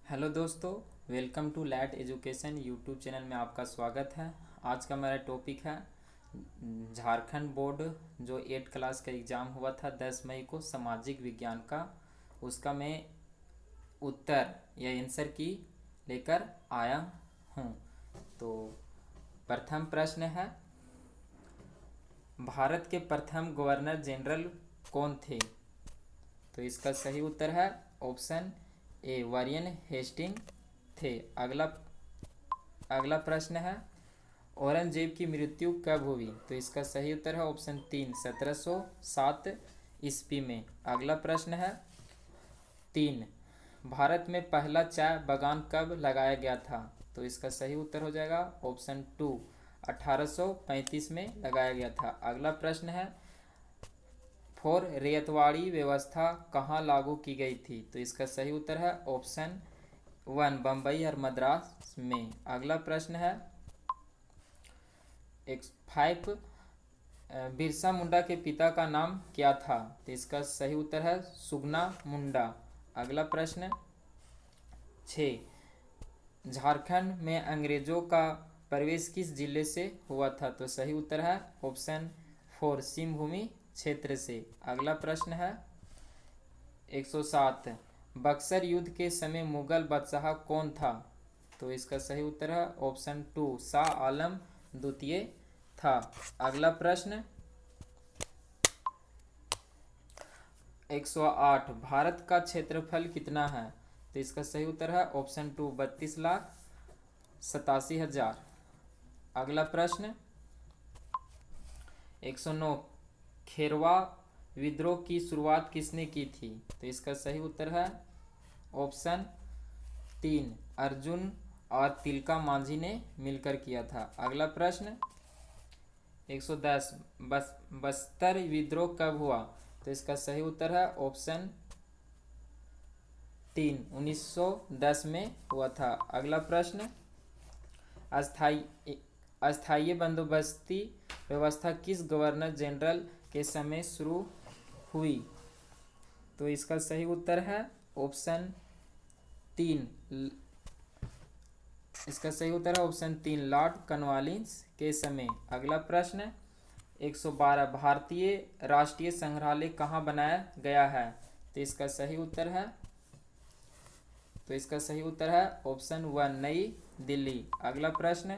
Hello दोस्तों, welcome to let education YouTube channel में आपका स्वागत है। आज का मेरा टॉपिक है झारखंड बोर्ड जो 8 क्लास का एग्ज़ाम हुआ था 10 मई को सामाजिक विज्ञान का। उसका मैं उत्तर या आंसर की लेकर आया हूँ। तो प्रथम प्रश्न है, भारत के प्रथम गवर्नर जनरल कौन थे? तो इसका सही उत्तर है ऑप्शन ए, वारियन हेस्टिंग थे। अगला प्रश्न है, औरंगजेब की मृत्यु कब हुई? तो इसका सही उत्तर है ऑप्शन 3, 1707 ईस्वी में। अगला प्रश्न है 3, भारत में पहला चाय बागान कब लगाया गया था? तो इसका सही उत्तर हो जाएगा ऑप्शन 2, 1835 में लगाया गया था। अगला प्रश्न है, फोर रैयतवाड़ी व्यवस्था कहाँ लागू की गई थी? तो इसका सही उत्तर है ऑप्शन 1, बम्बई और मद्रास में। अगला प्रश्न है 5, बिरसा मुंडा के पिता का नाम क्या था? तो इसका सही उत्तर है सुगना मुंडा। अगला प्रश्न 6, झारखंड में अंग्रेजों का प्रवेश किस जिले से हुआ था? तो सही उत्तर है ऑप्शन 4, सिंहभूमि क्षेत्र से। अगला प्रश्न है 107, बक्सर युद्ध के समय मुगल बादशाह कौन था? तो इसका सही उत्तर है ऑप्शन 2, शाह आलम द्वितीय था। अगला प्रश्न 108, भारत का क्षेत्रफल कितना है? तो इसका सही उत्तर है ऑप्शन 2, 32,87,000। अगला प्रश्न 109, खेरवा विद्रोह की शुरुआत किसने की थी? तो इसका सही उत्तर है ऑप्शन 3, अर्जुन और तिलका मांझी ने मिलकर किया था। अगला प्रश्न 110, बस्तर विद्रोह कब हुआ? तो इसका सही उत्तर है ऑप्शन 3, 1910 में हुआ था। अगला प्रश्न, अस्थायी बंदोबस्ती व्यवस्था किस गवर्नर जनरल के समय शुरू हुई? तो इसका सही उत्तर है ऑप्शन 3, लॉर्ड कॉर्नवालिस के समय। अगला प्रश्न 112, भारतीय राष्ट्रीय संग्रहालय कहाँ बनाया गया है? तो इसका सही उत्तर है ऑप्शन 1, नई दिल्ली। अगला प्रश्न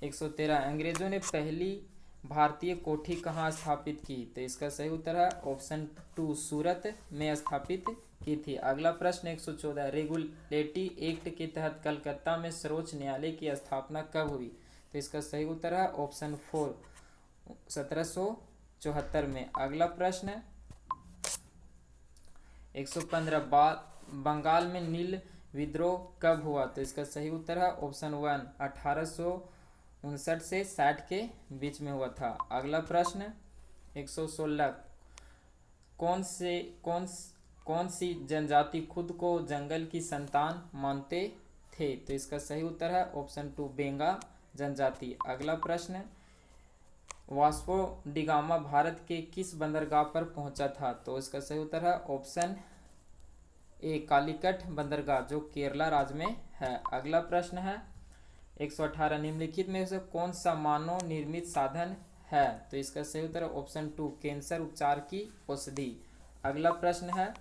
113, अंग्रेजों ने पहली भारतीय कोठी कहाँ स्थापित की? तो इसका सही उत्तर है ऑप्शन 2, सूरत में स्थापित की थी। अगला प्रश्न 114, रेगुलेटरी एक्ट के तहत कलकत्ता में सर्वोच्च न्यायालय की स्थापना कब हुई? तो इसका सही उत्तर है ऑप्शन 4, 1774 में। अगला प्रश्न 115, बंगाल में नील विद्रोह कब हुआ? तो इसका सही उत्तर है ऑप्शन 1, 1859 से 60 के बीच में हुआ था। अगला प्रश्न 116, कौन सी जनजाति खुद को जंगल की संतान मानते थे? तो इसका सही उत्तर है ऑप्शन 2, बेंगा जनजाति। अगला प्रश्न, वास्को डिगामा भारत के किस बंदरगाह पर पहुंचा था? तो इसका सही उत्तर है ऑप्शन ए, कालीकट बंदरगाह जो केरला राज्य में है। अगला प्रश्न है 118, निम्नलिखित में से कौन सा मानव निर्मित साधन है? तो इसका सही उत्तर है ऑप्शन 2, कैंसर उपचार की औषधि। अगला प्रश्न है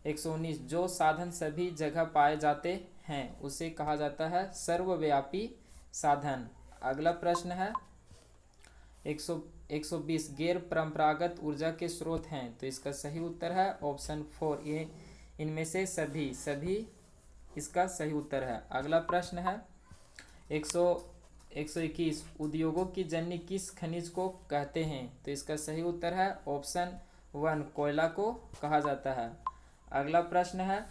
119, जो साधन सभी जगह पाए जाते हैं उसे कहा जाता है सर्वव्यापी साधन। अगला प्रश्न है 120, गैर परंपरागत ऊर्जा के स्रोत हैं? तो इसका सही उत्तर है ऑप्शन 4, ये इनमें से सभी इसका सही उत्तर है। अगला प्रश्न है 121, उद्योगों की जननी किस खनिज को कहते हैं? तो इसका सही उत्तर है ऑप्शन 1, कोयला को कहा जाता है। अगला प्रश्न है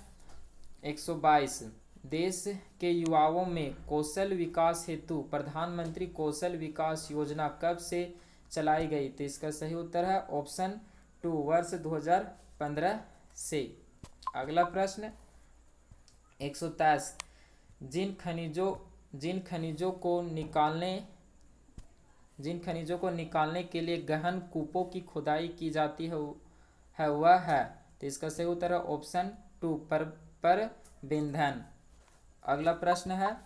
122, देश के युवाओं में कौशल विकास हेतु प्रधानमंत्री कौशल विकास योजना कब से चलाई गई? तो इसका सही उत्तर है ऑप्शन 2, वर्ष 2015 से। अगला प्रश्न 123, जिन खनिजों को निकालने के लिए गहन कूपों की खुदाई की जाती है वह है? तो इसका सही उत्तर है ऑप्शन 2, पर बेंधन। अगला प्रश्न है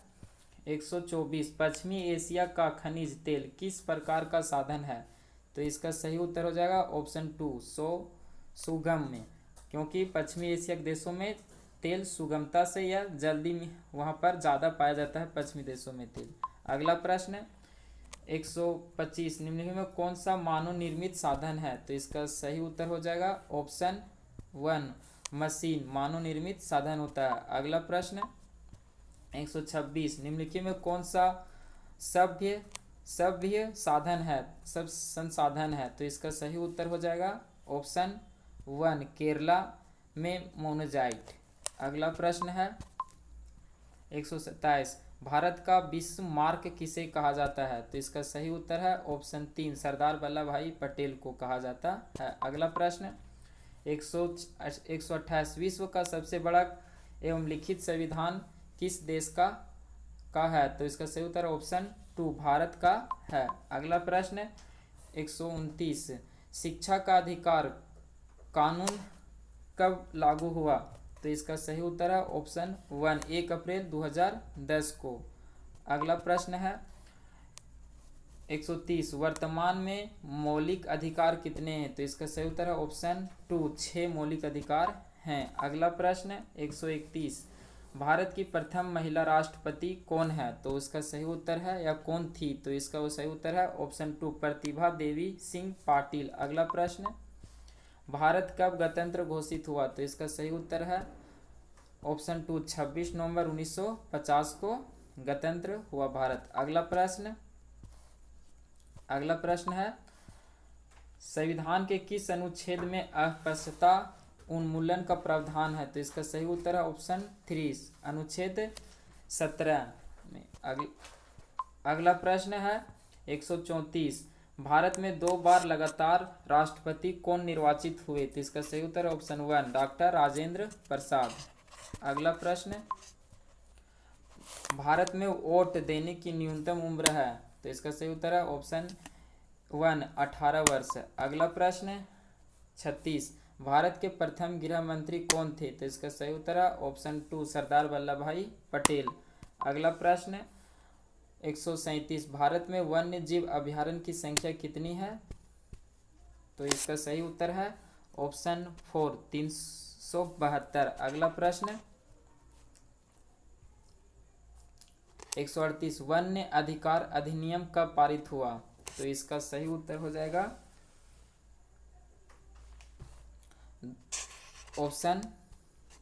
124, पश्चिमी एशिया का खनिज तेल किस प्रकार का साधन है? तो इसका सही उत्तर हो जाएगा ऑप्शन 2, सुगम में, क्योंकि पश्चिमी एशिया के देशों में तेल सुगमता से या जल्दी में वहाँ पर ज़्यादा पाया जाता है पश्चिमी देशों में तेल। अगला प्रश्न 125, निम्नलिखित में कौन सा मानव निर्मित साधन है? तो इसका सही उत्तर हो जाएगा ऑप्शन 1, मशीन मानव निर्मित साधन होता है। अगला प्रश्न 126, निम्नलिखित में कौन सा सभ्य साधन है, सब संसाधन है? तो इसका सही उत्तर हो जाएगा ऑप्शन 1, केरला में मोनोजाइट। अगला प्रश्न है 127, भारत का विश्व मार्ग किसे कहा जाता है? तो इसका सही उत्तर है ऑप्शन 3, सरदार वल्लभ भाई पटेल को कहा जाता है। अगला प्रश्न 128, विश्व का सबसे बड़ा एवं लिखित संविधान किस देश का है? तो इसका सही उत्तर ऑप्शन 2, भारत का है। अगला प्रश्न 129, शिक्षा का अधिकार कानून कब लागू हुआ? तो इसका सही उत्तर है ऑप्शन 1, 1 अप्रैल 2010 को। अगला प्रश्न है 130, वर्तमान में मौलिक अधिकार कितने हैं? तो इसका सही उत्तर है ऑप्शन 2, 6 मौलिक अधिकार हैं। अगला प्रश्न 131, भारत की प्रथम महिला राष्ट्रपति कौन है? तो उसका सही उत्तर है या कौन थी? तो इसका वो सही उत्तर है ऑप्शन 2, प्रतिभा देवी सिंह पाटिल। अगला प्रश्न, भारत कब गणतंत्र घोषित हुआ? तो इसका सही उत्तर है ऑप्शन 2, 26 नवंबर 1950 को गणतंत्र हुआ भारत। अगला प्रश्न है, संविधान के किस अनुच्छेद में अस्पृश्यता उन्मूलन का प्रावधान है? तो इसका सही उत्तर है ऑप्शन 3, अनुच्छेद 17 में। अगला प्रश्न है 134, भारत में 2 बार लगातार राष्ट्रपति कौन निर्वाचित हुए? तो इसका सही उत्तर ऑप्शन 1, डॉक्टर राजेंद्र प्रसाद। अगला प्रश्न, भारत में वोट देने की न्यूनतम उम्र है? तो इसका सही उत्तर है ऑप्शन 1, 18 वर्ष। अगला प्रश्न 36, भारत के प्रथम गृह मंत्री कौन थे? तो इसका सही उत्तर है ऑप्शन 2, सरदार वल्लभ भाई पटेल। अगला प्रश्न 137, भारत में वन्य जीव अभयारण्य की संख्या कितनी है? तो इसका सही उत्तर है ऑप्शन 4, 372। अगला प्रश्न 138, वन्य अधिकार अधिनियम कब पारित हुआ? तो इसका सही उत्तर हो जाएगा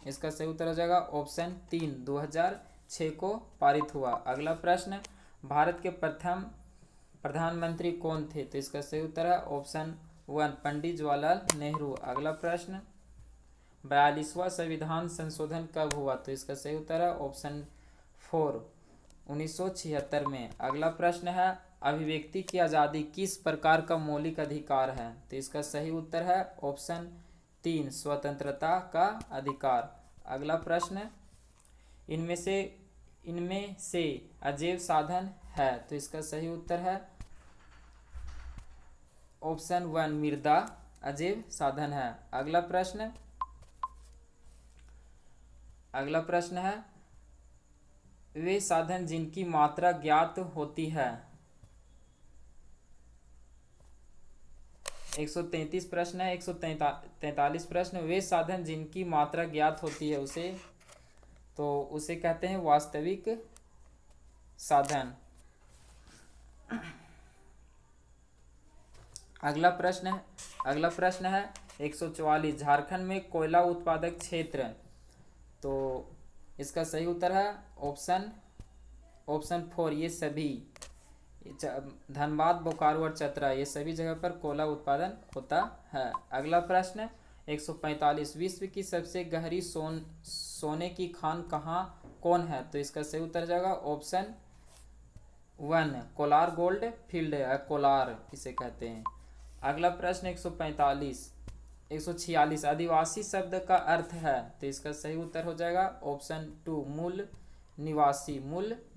इसका सही उत्तर हो जाएगा ऑप्शन 3, 2006 को पारित हुआ। अगला प्रश्न, भारत के प्रथम प्रधानमंत्री कौन थे? तो इसका सही उत्तर है ऑप्शन 1, पंडित जवाहरलाल नेहरू। अगला प्रश्न, 42वां संविधान संशोधन कब हुआ? तो इसका सही उत्तर है ऑप्शन 4, 1976 में। अगला प्रश्न है, अभिव्यक्ति की आज़ादी किस प्रकार का मौलिक अधिकार है? तो इसका सही उत्तर है ऑप्शन 3, स्वतंत्रता का अधिकार। अगला प्रश्न, इनमें से अजैव साधन है? तो इसका सही उत्तर है ऑप्शन 1, मृदा अजैव साधन है। अगला प्रश्न है, वे साधन जिनकी मात्रा ज्ञात होती है। 133 प्रश्न है। 143 प्रश्न, वे साधन जिनकी मात्रा ज्ञात होती है उसे कहते हैं वास्तविक साधन। अगला प्रश्न है 144, झारखंड में कोयला उत्पादक क्षेत्र? तो इसका सही उत्तर है ऑप्शन 4, ये सभी, धनबाद, बोकारो और चतरा, ये सभी जगह पर कोयला उत्पादन होता है। अगला प्रश्न 145, विश्व की सबसे गहरी सोने की खान कौन है? तो इसका सही उत्तर जाएगा ऑप्शन 1, कोलार गोल्ड फील्ड है, कोलार इसे कहते हैं। अगला प्रश्न 146, आदिवासी शब्द का अर्थ है? तो इसका सही उत्तर हो जाएगा ऑप्शन 2, मूल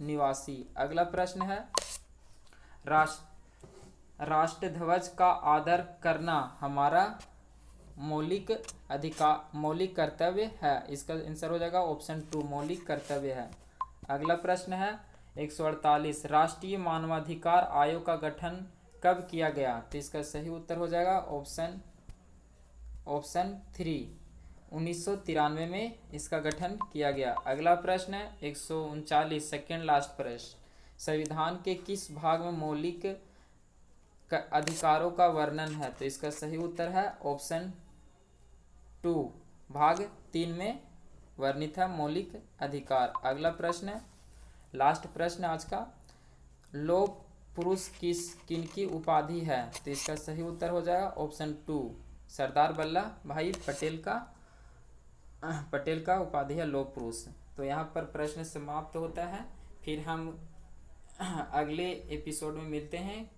निवासी। अगला प्रश्न है, राष्ट्रध्वज का आदर करना हमारा मौलिक कर्तव्य है? इसका आंसर हो जाएगा ऑप्शन 2, मौलिक कर्तव्य है। अगला प्रश्न है 148, राष्ट्रीय मानवाधिकार आयोग का गठन कब किया गया? तो इसका सही उत्तर हो जाएगा ऑप्शन 3, 1993 में इसका गठन किया गया। अगला प्रश्न है 139, सेकेंड लास्ट प्रश्न, संविधान के किस भाग में मौलिक अधिकारों का वर्णन है? तो इसका सही उत्तर है ऑप्शन 2, भाग 3 में वर्णित है मौलिक अधिकार। अगला प्रश्न है, लास्ट प्रश्न आज का, लौह पुरुष किनकी उपाधि है? तो इसका सही उत्तर हो जाएगा ऑप्शन 2, सरदार वल्लभ भाई पटेल का उपाधि है लौह पुरुष। तो यहाँ पर प्रश्न समाप्त होता है। फिर हम अगले एपिसोड में मिलते हैं।